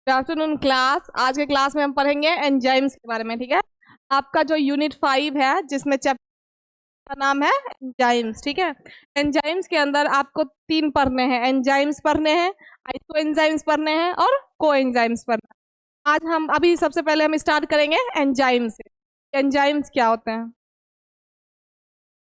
Good afternoon class. आज के class में हम पढ़ेंगे एंजाइम्स के बारे में। ठीक है, आपका जो यूनिट 5 है जिसमें चैप्टर का नाम है एंजाइम्स। ठीक है, एंजाइम्स के अंदर आपको 3 पढ़ने हैं। एंजाइम्स पढ़ने हैं, आइसो एंजाइम्स पढ़ने हैं और को एंजाइम्स पढ़ना है। आज हम अभी सबसे पहले हम स्टार्ट करेंगे एंजाइम्स से। एंजाइम्स क्या होते हैं?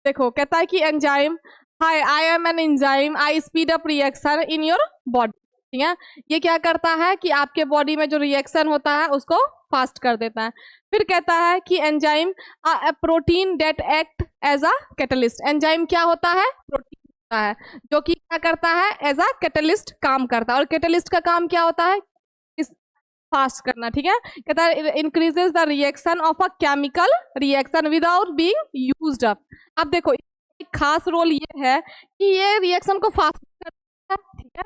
देखो, कहता है कि enzyme, hi I am an enzyme, I speed up reaction in your body. ठीक है, ये क्या करता है कि आपके बॉडी में जो रिएक्शन होता है उसको फास्ट कर देता है। फिर कहता है कि enzyme protein that act as a catalyst. Enzyme क्या होता है? प्रोटीन होता है जो कि क्या करता है? एज अ कैटलिस्ट काम करता है। और कैटलिस्ट का काम क्या होता है? फास्ट करना। ठीक है, कहता है increases the reaction of a chemical reaction without being used up. अब देखो, एक खास रोल ये है कि ये रिएक्शन को फास्ट करता है। ठीक है,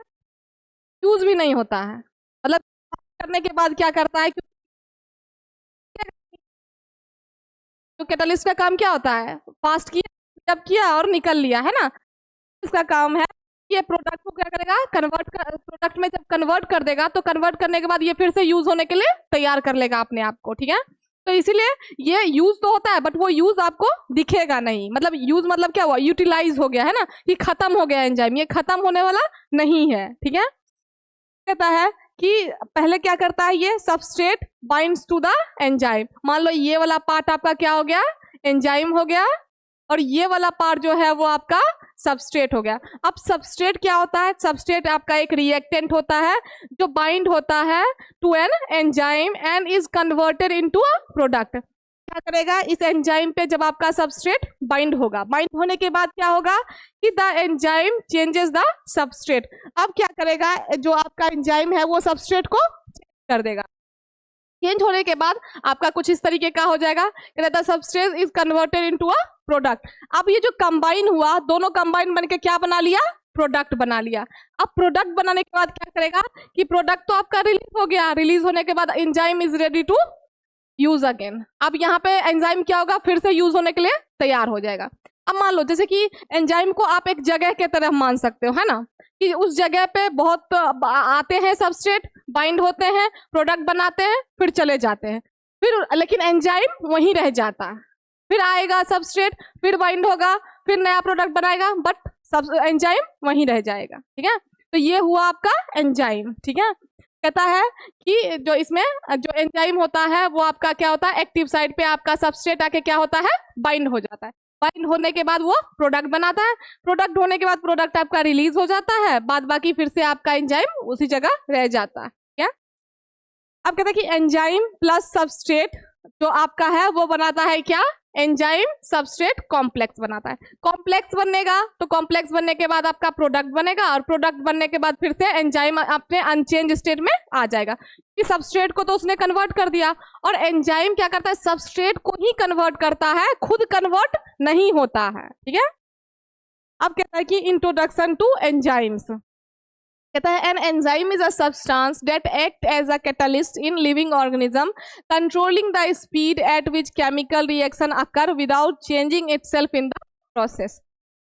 यूज भी नहीं होता है, मतलब करने के बाद क्या करता है, तो कैटलिस्ट का काम क्या होता है? फास्ट किया, जब किया और निकल लिया, है ना। इसका काम है ये प्रोडक्ट को क्या करेगा? कन्वर्ट कर, प्रोडक्ट में जब कन्वर्ट कर देगा तो कन्वर्ट करने के बाद ये फिर से यूज होने के लिए तैयार कर लेगा अपने आप को। ठीक है, तो इसीलिए ये यूज तो होता है बट वो यूज आपको दिखेगा नहीं। मतलब यूज मतलब क्या हुआ? यूटिलाइज हो गया, है ना, कि खत्म हो गया एंजाइम, ये खत्म होने वाला नहीं है। ठीक है, कहता है कि पहले क्या करता है, ये substrate binds to the enzyme. मान लो ये वाला पार्ट आपका क्या हो गया? एंजाइम हो गया, और ये वाला पार्ट जो है वो आपका सबस्ट्रेट हो गया। अब सबस्ट्रेट क्या होता है? सबस्ट्रेट आपका एक रिएक्टेंट होता है जो बाइंड होता है to an enzyme and is converted into a product. क्या करेगा? इस एंजाइम पे जब आपका सबस्ट्रेट बाइंड होगा, बाइंड होने के बाद क्या होगा कि the enzyme changes the substrate. अब क्या करेगा? जो आपका एंजाइम है वो सबस्ट्रेट को चेंज कर देगा। चेंज होने के बाद आपका कुछ इस तरीके का हो जाएगा, कहता है substrate is converted into a product. अब ये जो कंबाइन हुआ, दोनों कंबाइन बनके क्या बना लिया? प्रोडक्ट बना लिया। अब प्रोडक्ट बनाने के बाद क्या करेगा कि प्रोडक्ट तो आपका रिलीज हो गया, रिलीज होने के बाद enzyme is ready to use again. अब यहाँ पे एंजाइम क्या होगा? फिर से यूज होने के लिए तैयार हो जाएगा। अब मान लो जैसे कि एंजाइम को आप एक जगह के तरह मान सकते हो, है ना, कि उस जगह पे बहुत आते हैं सबस्ट्रेट, बाइंड होते हैं, प्रोडक्ट बनाते हैं, फिर चले जाते हैं, फिर लेकिन एंजाइम वहीं रह जाता है। फिर आएगा सबस्ट्रेट, फिर बाइंड होगा, फिर नया प्रोडक्ट बनाएगा, बट सब एंजाइम वहीं रह जाएगा। ठीक है, तो ये हुआ आपका एंजाइम। ठीक है, कहता है कि जो इसमें जो एंजाइम होता है वो आपका क्या होता है? एक्टिव साइड पे आपका सबस्ट्रेट आके क्या होता है? बाइंड हो जाता है। बाइंड होने के बाद वो प्रोडक्ट बनाता है, प्रोडक्ट होने के बाद प्रोडक्ट आपका रिलीज हो जाता है, बाद बाकी फिर से आपका एंजाइम उसी जगह रह जाता है। क्या अब कहते हैं कि एंजाइम प्लस सबस्ट्रेट जो आपका है वो बनाता है क्या? एंजाइम सबस्ट्रेट कॉम्प्लेक्स बनाता है। कॉम्प्लेक्स बनेगा तो कॉम्प्लेक्स बनने के बाद आपका प्रोडक्ट बनेगा, और प्रोडक्ट बनने के बाद फिर से एंजाइम अपने अनचेंज स्टेट में आ जाएगा, कि सबस्ट्रेट को तो उसने कन्वर्ट कर दिया। और एंजाइम क्या करता है? सबस्ट्रेट को ही कन्वर्ट करता है, खुद कन्वर्ट नहीं होता है। ठीक है, अब कहता है कि इंट्रोडक्शन टू एंजाइम्स। कहता है an enzyme is a substance that act as a catalyst in living organism controlling the speed at which chemical reaction occur without changing itself in the process.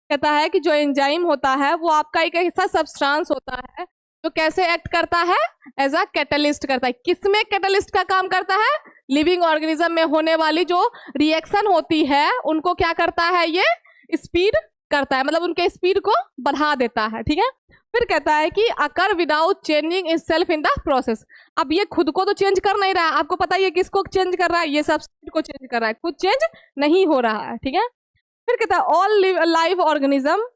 कहता है कि जो एंजाइम होता है वो आपका एक ऐसा सब्सटेंस होता है जो कैसे एक्ट करता है? एज अ कैटलिस्ट करता है। किसमें कैटलिस्ट का काम करता है? लिविंग ऑर्गेनिज्म में होने वाली जो रिएक्शन होती है उनको क्या करता है? ये स्पीड करता है, मतलब उनके स्पीड को बढ़ा देता है। ठीक है, फिर कहता है कि occur without changing itself in the process. अब ये खुद को तो चेंज कर नहीं रहा है, आपको पता है ये किसको चेंज कर रहा है? ये सबस्ट्रेट को चेंज कर रहा है, खुद चेंज नहीं हो रहा है। ठीक है, फिर कहता है ऑल लाइव ऑर्गेनिज्म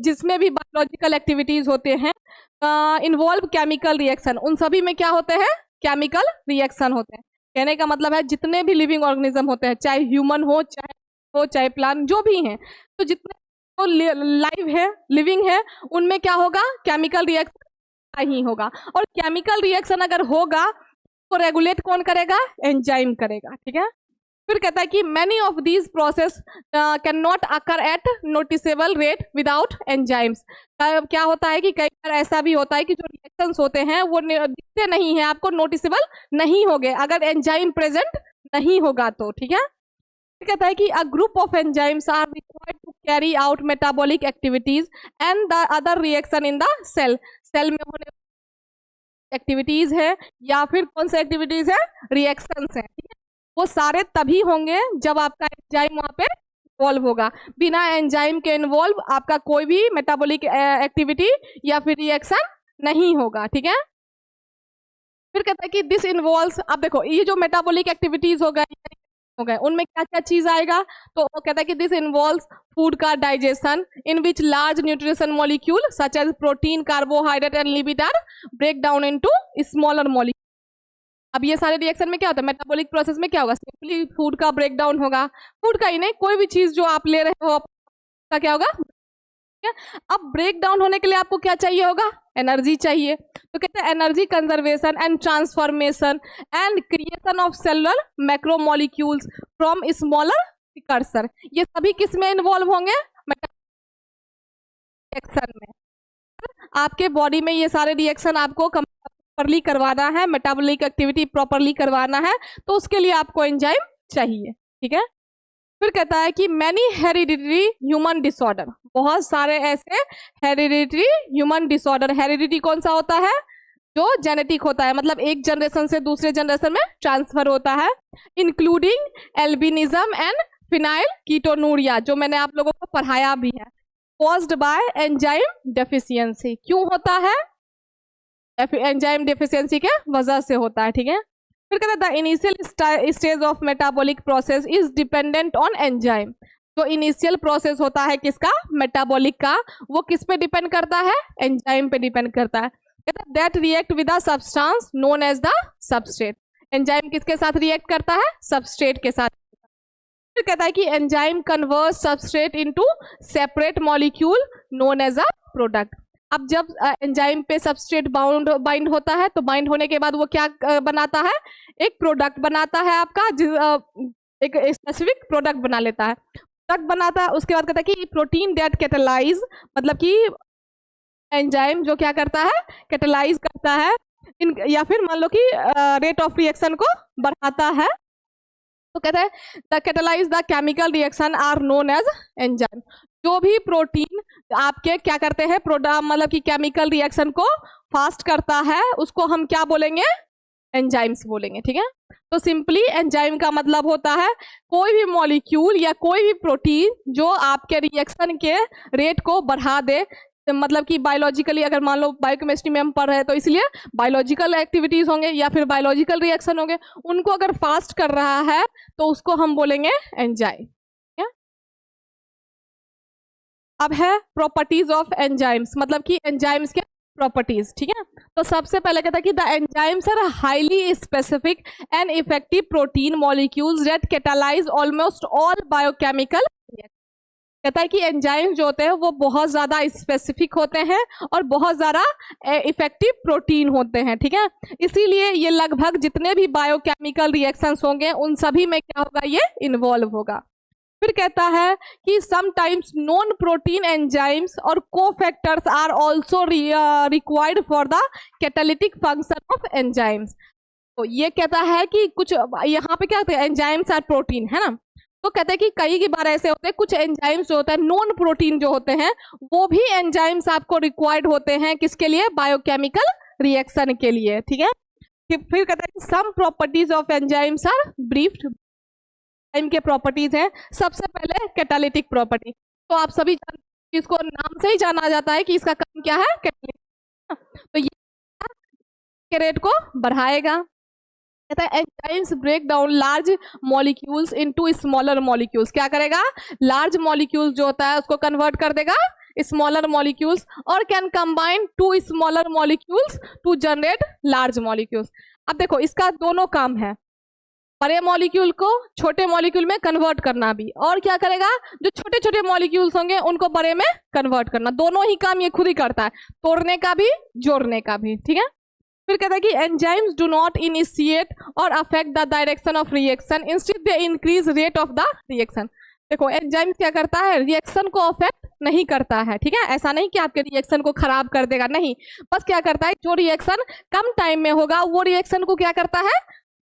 जिसमें भी बायोलॉजिकल एक्टिविटीज होते हैं इन्वॉल्व केमिकल रिएक्शन, उन सभी में क्या होते हैं? केमिकल रिएक्शन होते हैं। कहने का मतलब है जितने भी लिविंग ऑर्गेनिज्म होते हैं, चाहे ह्यूमन हो चाहे प्लांट, जो भी हैं, तो जितने तो लाइव है, लिविंग है, उनमें क्या होगा? केमिकल रिएक्शन ही होगा। और केमिकल रिएक्शन अगर होगा तो रेगुलेट कौन करेगा? एंजाइम करेगा। ठीक है, फिर कहता है कि many of these process can not occur at noticeable rate without enzymes. क्या होता है कि कई बार ऐसा भी होता है कि जो रिएक्शंस होते हैं वो दिखते नहीं है, आपको नोटिसेबल नहीं होंगे अगर एंजाइम प्रेजेंट नहीं होगा तो। ठीक है, कहता है कि a group of enzymes are required to carry out metabolic activities and the other reaction in the cell. Cell में होने एक्टिविटीज है या फिर कौन से एक्टिविटीज है, रिएक्शंस है, ठीक है। वो सारे तभी होंगे जब आपका एंजाइम वहां पे इन्वॉल्व होगा। बिना एंजाइम के इन्वॉल्व आपका कोई भी मेटाबॉलिक एक्टिविटी या फिर रिएक्शन नहीं होगा, ठीक है। फिर कहता है कि दिस इन्वॉल्व्स, अब देखो ये जो मेटाबॉलिक एक्टिविटीज हो गए उनमें क्या क्या चीज आएगा, तो वो कहता है कि दिस इन्वॉल्व्स फूड का digestion in which large nutrition molecule such as protein, carbohydrate and lipid are break down into smaller molecule. अब ये सारे रिएक्शन में क्या होता है, मेटाबॉलिक प्रोसेस में क्या होगा, सिंपली फूड का ब्रेक डाउन होगा। फूड का ही नहीं, कोई भी चीज जो आप ले रहे हो का क्या होगा, अब ब्रेक डाउन होने के लिए आपको क्या चाहिए होगा, एनर्जी चाहिए। तो कहते हैं energy conservation and transformation and creation of cellular macromolecules from smaller precursor, ये सभी किस में इन्वॉल्व होंगे, रिएक्शन में। आपके बॉडी में ये सारे रिएक्शन आपको प्रॉपरली करवाना है, मेटाबॉलिक एक्टिविटी प्रॉपरली करवाना है, तो उसके लिए आपको एंजाइम चाहिए, ठीक है। फिर कहता है कि मैनी हेरिडिटरी ह्यूमन डिसऑर्डर, बहुत सारे ऐसे हेरिडिटरी ह्यूमन डिसऑर्डर, हेरिडिटी कौन सा होता है, जो जेनेटिक होता है, मतलब एक जनरेशन से दूसरे जनरेशन में ट्रांसफर होता है, including albinism and phenyl ketonuria, जो मैंने आप लोगों को पढ़ाया भी है, कॉज्ड बाय एंजाइम डेफिशिएंसी। क्यों होता है, एंजाइम डेफिशिएंसी के वजह से होता है, ठीक है। फिर कहता है the initial stage of metabolic process is dependent on enzyme, जो इनिशियल प्रोसेस होता है किसका, मेटाबॉलिक का, वो किस पे डिपेंड करता है, एंजाइम पे डिपेंड करता है। कहता है that react with the substance known as the substrate, enzyme किसके साथ रिएक्ट करता है, सबस्ट्रेट के साथ। फिर कहता है कि enzyme convert substrate into separate molecule known as a product. अब जब एंजाइम पे सबस्ट्रेट बाइंड होता है, तो बाइंड होने के बाद वो क्या बनाता है, एक प्रोडक्ट बनाता है आपका, एक स्पेसिफिक प्रोडक्ट बना लेता है, प्रोडक्ट बनाता है। उसके बाद कहता है कि प्रोटीन दैट कैटेलाइज, मतलब कि एंजाइम जो क्या करता है, कैटेलाइज करता है या फिर मान लो कि रेट ऑफ रिएक्शन को बढ़ाता है, तो कहता है the catalyze the chemical reaction are known as enzyme. जो भी प्रोटीन आपके क्या करते हैं, मतलब कि केमिकल रिएक्शन को फास्ट करता है, उसको हम क्या बोलेंगे, एंजाइम्स बोलेंगे, ठीक है। तो सिंपली एंजाइम का मतलब होता है कोई भी मॉलिक्यूल या कोई भी प्रोटीन जो आपके रिएक्शन के रेट को बढ़ा दे, मतलब कि बायोलॉजिकली, अगर मान लो बायोकेमिस्ट्री में हम पढ़ रहे हैं तो इसलिए बायोलॉजिकल एक्टिविटीज होंगे या फिर बायोलॉजिकल रिएक्शन होंगे, उनको अगर फास्ट कर रहा है तो उसको हम बोलेंगे एंजाइम। अब है प्रॉपर्टीज ऑफ एंजाइम्स, मतलब कि एंजाइम्स के प्रॉपर्टीज, ठीक है। तो सबसे पहले कहता है कि the enzymes are highly specific and effective protein molecules that catalyze almost all biochemical. कहता है कि एंजाइम्स जो होते हैं वो बहुत ज्यादा स्पेसिफिक होते हैं और बहुत ज्यादा इफेक्टिव प्रोटीन होते हैं, ठीक है। इसीलिए ये लगभग जितने भी बायोकेमिकल रिएक्शंस होंगे उन सभी में क्या होगा, ये इन्वॉल्व होगा। फिर कहता है कि समटाइम्स नॉन प्रोटीन एंजाइम्स और cofactors are also required for the catalytic function of enzymes. तो ये कहता है कि कुछ यहाँ पे क्या होता है, एंजाइम्स आर प्रोटीन, है ना, तो कहते हैं कि कई बार ऐसे होते हैं कुछ एंजाइम्स जो होता है नॉन प्रोटीन जो होते हैं वो भी एंजाइम्स आपको रिक्वायर्ड होते हैं, किसके लिए, बायोकेमिकल रिएक्शन के लिए, ठीक है। फिर कहता है some properties of enzymes are briefed. Enzyme के प्रॉपर्टीज हैं, सबसे पहले कैटालिटिक प्रॉपर्टी, तो आप सभी जानते हैं इसको नाम से ही जाना जाता है कि इसका काम क्या है, कैटालिटिक। तो ये के रेट को बढ़ाएगा। कहता है enzymes break down large molecules into smaller molecules, क्या करेगा, लार्ज मॉलिक्यूल्स जो होता है उसको कन्वर्ट कर देगा स्मॉलर मॉलिक्यूल्स, और can combine two smaller molecules to generate large molecules. अब देखो इसका दोनों काम है, बड़े मॉलिक्यूल को छोटे मॉलिक्यूल में कन्वर्ट करना भी, और क्या करेगा, जो छोटे छोटे मॉलिक्यूल्स होंगे उनको बड़े में कन्वर्ट करना, दोनों ही काम ये खुद ही करता है, तोड़ने का भी जोड़ने का भी, ठीक है। फिर कहता है कि एंजाइम्स डू नॉट इनिशिएट और affect the direction of reaction, instead they increase rate of the reaction. देखो एंजाइम्स क्या करता है, रिएक्शन को अफेक्ट नहीं करता है, ठीक है, ऐसा नहीं कि आपके रिएक्शन को खराब कर देगा, नहीं, बस क्या करता है, जो रिएक्शन कम टाइम में होगा वो रिएक्शन को क्या करता है,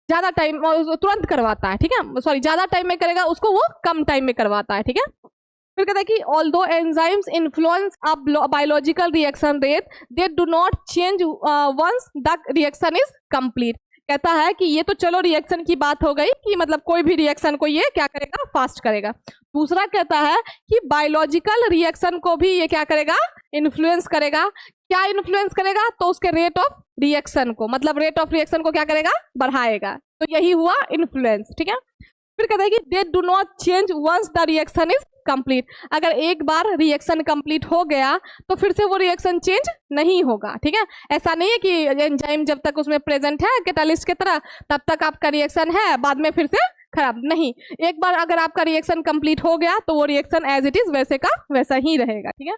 ज्यादा टाइम तुरंत करवाता है, ठीक है, सॉरी ज्यादा टाइम में करेगा उसको वो कम टाइम में करवाता है, ठीक है। फिर कहता है कि although enzymes influence a biological reaction rate, they do not change once the reaction is complete. कहता है कि ये तो चलो रिएक्शन की बात हो गई कि मतलब कोई भी रिएक्शन को ये क्या करेगा, फास्ट करेगा। दूसरा कहता है कि बायोलॉजिकल रिएक्शन को भी ये क्या करेगा, इन्फ्लुएंस करेगा। क्या इन्फ्लुएंस करेगा, तो उसके रेट ऑफ रिएक्शन को, मतलब रेट ऑफ रिएक्शन को क्या करेगा, बढ़ाएगा। तो यही हुआ इन्फ्लुएंस, ठीक है। फिर कहता है कि they do not change once the reaction is complete. अगर एक बार रिएक्शन कंप्लीट हो गया तो फिर से वो रिएक्शन चेंज नहीं होगा, ठीक है। ऐसा नहीं है कि एंजाइम जब तक उसमें प्रेजेंट है कैटालिस्ट की तरह तब तक आपका रिएक्शन है, बाद में फिर से खराब नहीं। एक बार अगर आपका रिएक्शन कंप्लीट हो गया तो वो रिएक्शन एज इट इज वैसे का वैसा ही रहेगा, ठीक है।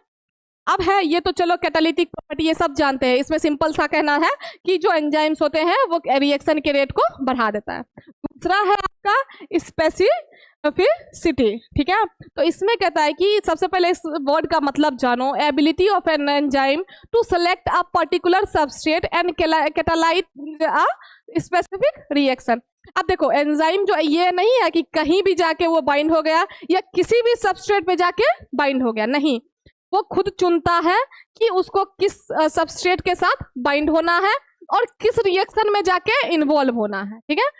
अब है ये तो चलो कैटालिटिक प्रॉपर्टी ये सब जानते हैं, इसमें सिंपल सा कहना है कि जो एंजाइम्स होते हैं वो रिएक्शन के रेट को बढ़ा देता है। दूसरा है आपका स्पेसिफिसिटी, ठीक है। तो इसमें कहता है कि सबसे पहले इस वर्ड का मतलब जानो, ability of an enzyme to select a particular substrate and catalyze a specific reaction. अब देखो एंजाइम जो ये नहीं है कि कहीं भी जाके वो बाइंड हो गया या किसी भी सबस्ट्रेट पे जाके बाइंड हो गया, नहीं, वो खुद चुनता है कि उसको किस सबस्ट्रेट के साथ बाइंड होना है और किस रिएक्शन में जाके इन्वॉल्व होना है, ठीक है।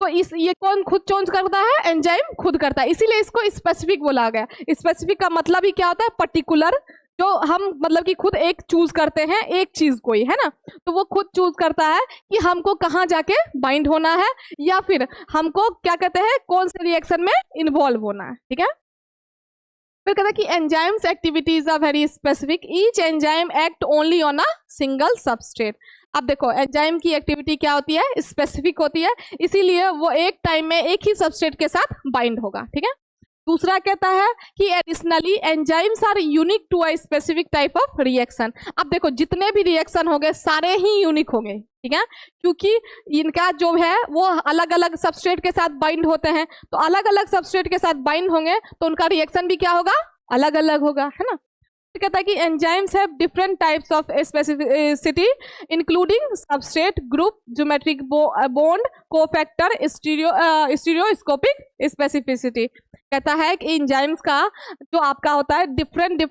तो ये कौन खुद चूज करता है, एंजाइम खुद करता है, इसीलिए इसको स्पेसिफिक बोला गया। स्पेसिफिक का मतलब ही क्या होता है, पर्टिकुलर, जो हम मतलब कि खुद एक चूज करते हैं एक चीज कोई, है ना, तो वो खुद चूज करता है कि हमको कहाँ जाके बाइंड होना है या फिर हमको क्या कहते हैं कौन से रिएक्शन में इन्वॉल्व होना है, ठीक है। फिर कहता है कि enzymes activities are very specific, each enzyme act only on a single substrate. अब देखो एंजाइम की एक्टिविटी क्या होती है, स्पेसिफिक होती है, इसीलिए वो एक टाइम में एक ही सबस्ट्रेट के साथ बाइंड होगा, ठीक है। दूसरा कहता है कि additionally enzymes are unique to a specific type of reaction. अब देखो जितने भी रिएक्शन होंगे सारे ही यूनिक होंगे, ठीक है, क्योंकि इनका जो है वो अलग अलग सबस्ट्रेट के साथ बाइंड होते हैं, तो अलग अलग सबस्ट्रेट के साथ बाइंड होंगे तो उनका रिएक्शन भी क्या होगा, अलग अलग होगा, है ना। कहता है कि enzymes have different types of specificity including substrate, group, geometric bond, cofactor, stereoscopic specificity. कहता है कि एंजाइम्स का जो आपका होता है डिफरेंट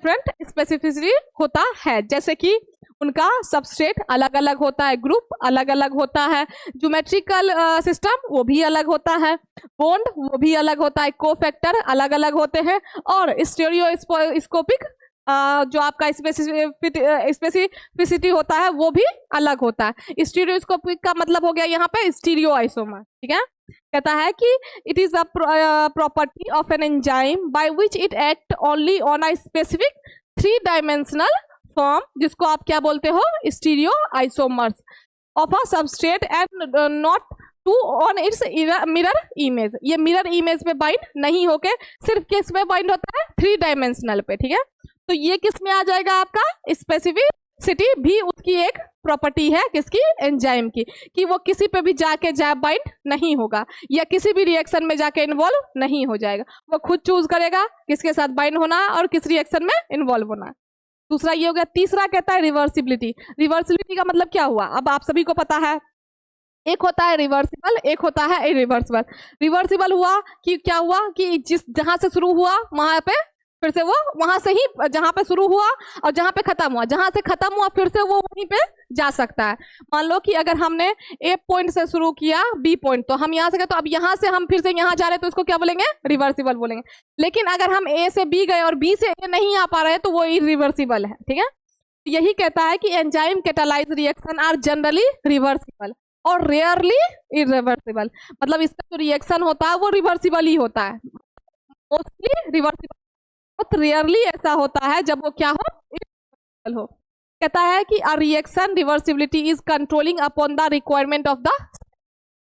स्पेसिफिसिटी होता है, जैसे कि उनका सबस्ट्रेट अलग अलग होता है, ग्रुप अलग अलग होता है, ज्योमेट्रिकल सिस्टम वो भी अलग होता है, बॉन्ड वो भी अलग होता है, कोफैक्टर अलग अलग होते हैं, और स्टीरियोस्कोपिक जो आपका स्पेसिफिसिटी होता है वो भी अलग होता है। स्टीरियोस्कोपिक का मतलब हो गया यहाँ पे स्टीरियो आइसोमर, ठीक है। कहता है कि it is a property of an enzyme by which it act only on a specific 3 dimensional form, जिसको आप क्या बोलते हो, stereo isomers of a substrate and not to on its mirror image. ये मिरर इमेज पे bind नहीं होके सिर्फ किस पे बाइंड होता है, 3 डायमेंशनल पे, ठीक है। तो ये किस में आ जाएगा आपका, स्पेसिफिसिटी भी उसकी एक प्रॉपर्टी है, किसकी, एंजाइम की, कि वो किसी पे भी जाके बाइंड नहीं होगा या किसी भी रिएक्शन में जाके इन्वॉल्व नहीं हो जाएगा, वो खुद चूज करेगा किसके साथ बाइंड होना है और किस रिएक्शन में इन्वॉल्व होना है। दूसरा ये हो गया। तीसरा कहता है रिवर्सिबिलिटी। रिवर्सिबिलिटी का मतलब क्या हुआ, अब आप सभी को पता है, एक होता है रिवर्सिबल, एक होता है इरिवर्सिबल। रिवर्सिबल हुआ कि क्या हुआ कि जहां से शुरू हुआ वहां पे फिर से वो वहां से ही जहां पे शुरू हुआ और जहां पे खत्म हुआ, जहां से खत्म हुआ फिर से वो वहीं पे जा सकता है। मान लो कि अगर हमने ए पॉइंट से शुरू किया बी पॉइंट, तो हम यहाँ से गए, तो अब यहाँ से हम फिर से यहाँ जा रहे हैं तो इसको क्या बोलेंगे, रिवर्सिबल बोलेंगे। लेकिन अगर हम ए से बी गए और बी से ए नहीं आ पा रहे हैं तो वो इरिवर्सिबल है, ठीक है। यही कहता है कि enzyme catalyze reaction are generally reversible और रेयरली इरिवर्सिबल। मतलब इसका जो रिएक्शन होता है वो रिवर्सिबल ही होता है, मोस्टली रिवर्सिबल, बहुत रेयरली ऐसा होता है जब वो क्या हो, इरिवर्सिबल हो। कहता है कि a reaction reversibility is controlling upon the requirement of the.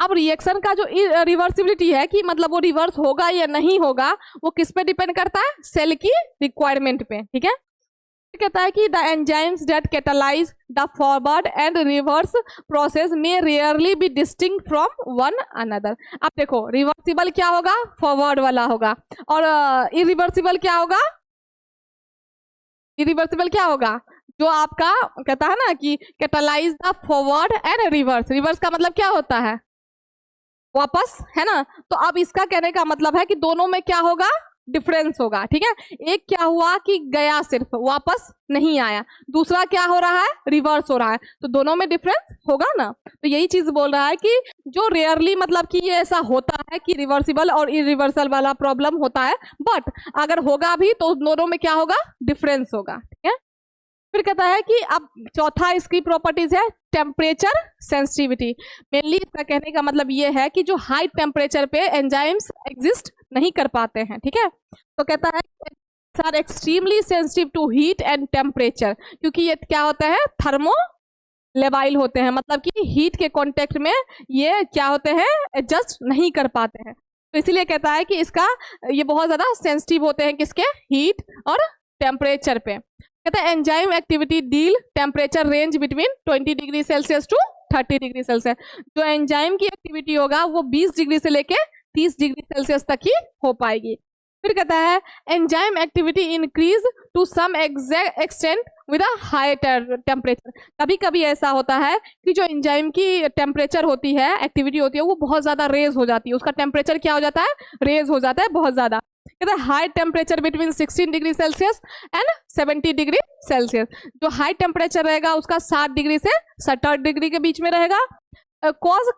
अब रिएक्शन का जो रिवर्सिबिलिटी है कि मतलब वो रिवर्स होगा या नहीं होगा, वो किस पे डिपेंड करता है, सेल की रिक्वायरमेंट पे, ठीक है। कहता है कि the enzymes that catalyze the forward and reverse process में rarely be distinct from one another. अब देखो रिवर्सिबल क्या होगा, फॉरवर्ड वाला होगा, और इरिवर्सिबल क्या होगा, इरिवर्सिबल क्या होगा, जो आपका कहता है ना कि catalyse the forward and reverse. Reverse का मतलब क्या होता है, वापस, है ना। तो अब इसका कहने का मतलब है कि दोनों में क्या होगा, डिफरेंस होगा, ठीक है। एक क्या हुआ कि गया, सिर्फ वापस नहीं आया, दूसरा क्या हो रहा है, रिवर्स हो रहा है, तो दोनों में डिफरेंस होगा ना। तो यही चीज बोल रहा है कि जो रेयरली मतलब कि ये ऐसा होता है कि रिवर्सिबल और इरिवर्सल वाला प्रॉब्लम होता है, बट अगर होगा भी तो दोनों में क्या होगा, डिफरेंस होगा, ठीक है। फिर कहता है कि अब चौथा इसकी प्रॉपर्टीज है टेम्परेचर सेंसिटिविटी। मेनली इसका कहने का मतलब ये है कि जो हाई टेम्परेचर पे एंजाइम्स एग्जिस्ट नहीं कर पाते हैं, ठीक है। तो कहता है are extremely sensitive to heat and temperature, क्योंकि ये क्या होता है, थर्मो लेवाइल होते हैं, मतलब कि हीट के कांटेक्ट में ये क्या होते हैं, एडजस्ट नहीं कर पाते हैं। तो इसीलिए कहता है कि इसका ये बहुत ज्यादा सेंसिटिव होते हैं किसके, हीट और टेम्परेचर पे। कहते हैं enzyme activity deal temperature range between 20 degree Celsius to 30 degree Celsius. जो एंजाइम की एक्टिविटी होगा वो 20 डिग्री से लेके 30 डिग्री सेल्सियस तक ही हो पाएगी। फिर कहता है enzyme activity increase to some extent with a higher temperature. कभी कभी ऐसा होता है कि जो एंजाइम की टेम्परेचर होती है, एक्टिविटी होती है, वो बहुत ज्यादा रेज हो जाती है, उसका टेम्परेचर क्या हो जाता है, रेज हो जाता है बहुत ज्यादा। कहते हैं high temperature between 16 degree Celsius and 70 degree Celsius. जो हाई टेम्परेचर रहेगा उसका 60 डिग्री से 70 डिग्री के बीच में रहेगा। Cause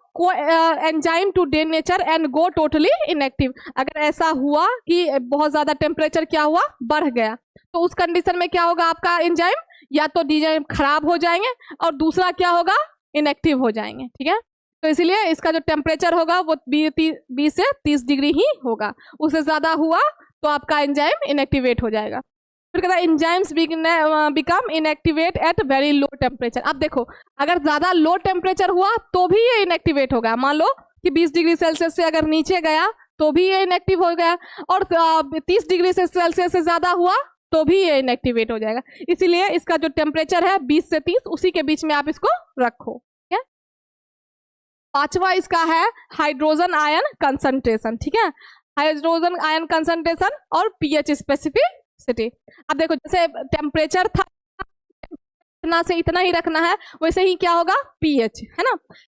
enzyme to denature and go totally inactive. अगर ऐसा हुआ कि बहुत ज्यादा टेम्परेचर क्या हुआ, बढ़ गया, तो उस कंडीशन में क्या होगा, आपका एंजाइम या तो एंजाइम खराब हो जाएंगे और दूसरा क्या होगा, इनएक्टिव हो जाएंगे, ठीक है। तो इसीलिए इसका जो टेम्परेचर होगा वो 20 से 30 डिग्री ही होगा, उससे ज्यादा हुआ तो आपका एंजाइम इनएक्टिवेट हो जाएगा। फिर कहता है enzymes become inactivate at very low temperature. अब देखो, अगर ज्यादा लो टेम्परेचर हुआ तो भी ये इनएक्टिवेट होगा। मान लो कि 20 डिग्री सेल्सियस से अगर नीचे गया तो भी ये इनएक्टिव हो गया, और 30 डिग्री सेल्सियस से ज्यादा हुआ तो भी ये इनएक्टिवेट हो जाएगा। इसीलिए इसका जो टेम्परेचर है 20 से 30, उसी के बीच में आप इसको रखो, ठीक है। पांचवा इसका है हाइड्रोजन आयन कंसंट्रेशन, ठीक है। हाइड्रोजन आयन कंसंट्रेशन और पीएच स्पेसिफिसिटी। अब देखो, जैसे टेम्परेचर था इतना से इतना ही रखना है, वैसे ही क्या होगा, पीएच, है ना।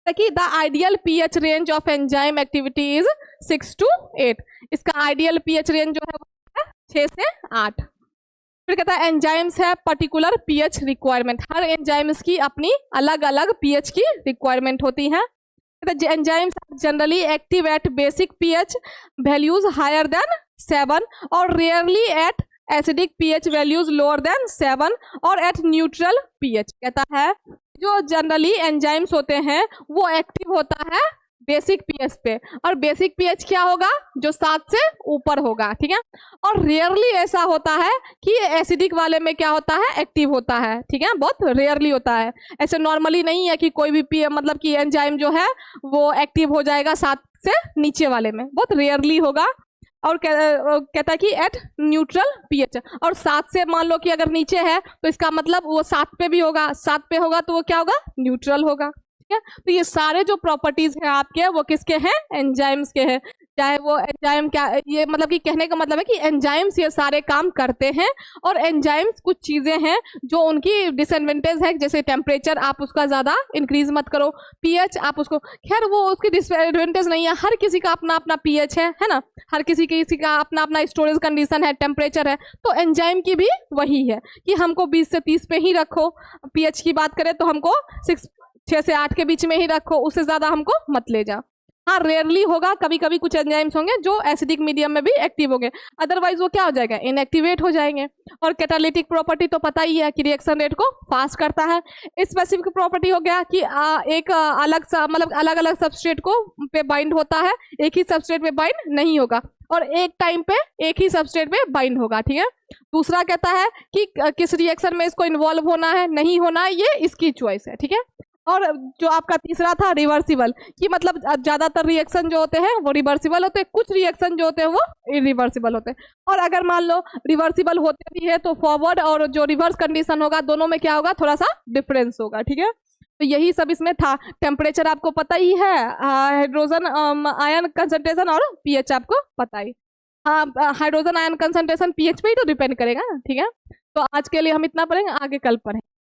ताकि the ideal pH range of enzyme activity is 6 to 8। इसका आइडियल पीएच रेंज जो है वो 6 से 8। फिर कहता है एंजाइम्स है पर्टिकुलर पीएच रिक्वायरमेंट। हर एंजाइम्स की अपनी अलग अलग पीएच की रिक्वायरमेंट होती है। Enzymes generally active at basic pH values higher than 7 और rarely at acidic pH values lower than 7 और एट न्यूट्रल पीएच। कहता है जो जनरली एंजाइम्स होते हैं वो एक्टिव होता है बेसिक पीएच पे, और बेसिक पीएच क्या होगा, जो 7 से ऊपर होगा, ठीक है। और रेयरली ऐसा होता है कि एसिडिक वाले में क्या होता है, एक्टिव होता है, ठीक है, बहुत रेयरली होता है। ऐसे नॉर्मली नहीं है कि कोई भी मतलब कि एंजाइम जो है वो एक्टिव हो जाएगा 7 से नीचे वाले में, बहुत रेयरली होगा। और कहता है कि एट न्यूट्रल पीएच, और 7 से मान लो कि अगर नीचे है तो इसका मतलब वो 7 पे भी होगा, 7 पे होगा तो वो क्या होगा, न्यूट्रल होगा, ठीक है। तो ये सारे जो प्रॉपर्टीज हैं आपके वो किसके हैं, एंजाइम्स के हैं। चाहे वो एंजाइम क्या, ये मतलब कि कहने का मतलब है कि एंजाइम्स ये सारे काम करते हैं, और एंजाइम्स कुछ चीजें हैं जो उनकी डिसएडवांटेज है, जैसे टेम्परेचर आप उसका ज्यादा इंक्रीज मत करो, पीएच आप उसको, खैर वो उसकी डिसएडवांटेज नहीं है, हर किसी का अपना अपना पीएच है ना, हर किसी का अपना अपना स्टोरेज कंडीशन है, टेम्परेचर है। तो एंजाइम की भी वही है कि हमको 20 से 30 पे ही रखो, पीएच की बात करें तो हमको 6 से 8 के बीच में ही रखो, उससे ज्यादा हमको मत ले जाओ। हाँ, रेयरली होगा, कभी कभी कुछ एंजाइम्स होंगे जो एसिडिक मीडियम में भी एक्टिव होंगे, अदरवाइज वो क्या हो जाएगा, इनएक्टिवेट हो जाएंगे। और कैटालिटिक प्रॉपर्टी तो पता ही है कि रिएक्शन रेट को फास्ट करता है। स्पेसिफिक प्रॉपर्टी हो गया कि एक अलग मतलब अलग अलग सबस्ट्रेट को पे बाइंड होता है, एक ही सबस्ट्रेट पे बाइंड नहीं होगा, और एक टाइम पे एक ही सबस्ट्रेट पे बाइंड होगा, ठीक है। दूसरा कहता है कि किस रिएक्शन में इसको इन्वॉल्व होना है, नहीं होना है, ये इसकी चॉइस है, ठीक है। और जो आपका तीसरा था रिवर्सिबल, कि मतलब ज्यादातर रिएक्शन जो होते हैं वो रिवर्सिबल होते हैं, कुछ रिएक्शन जो होते हैं वो इरिवर्सिबल होते हैं। और अगर मान लो रिवर्सिबल होते भी है तो फॉरवर्ड और जो रिवर्स कंडीशन होगा दोनों में क्या होगा, थोड़ा सा डिफरेंस होगा, ठीक है। तो यही सब इसमें था। टेम्परेचर आपको पता ही है, हाइड्रोजन आयन कंसंट्रेशन और पीएच आपको पता ही। हाइड्रोजन आयन कंसंट्रेशन पीएच पे ही तो डिपेंड करेगा, ठीक है। तो आज के लिए हम इतना पढ़ेंगे, आगे कल पढ़ेंगे।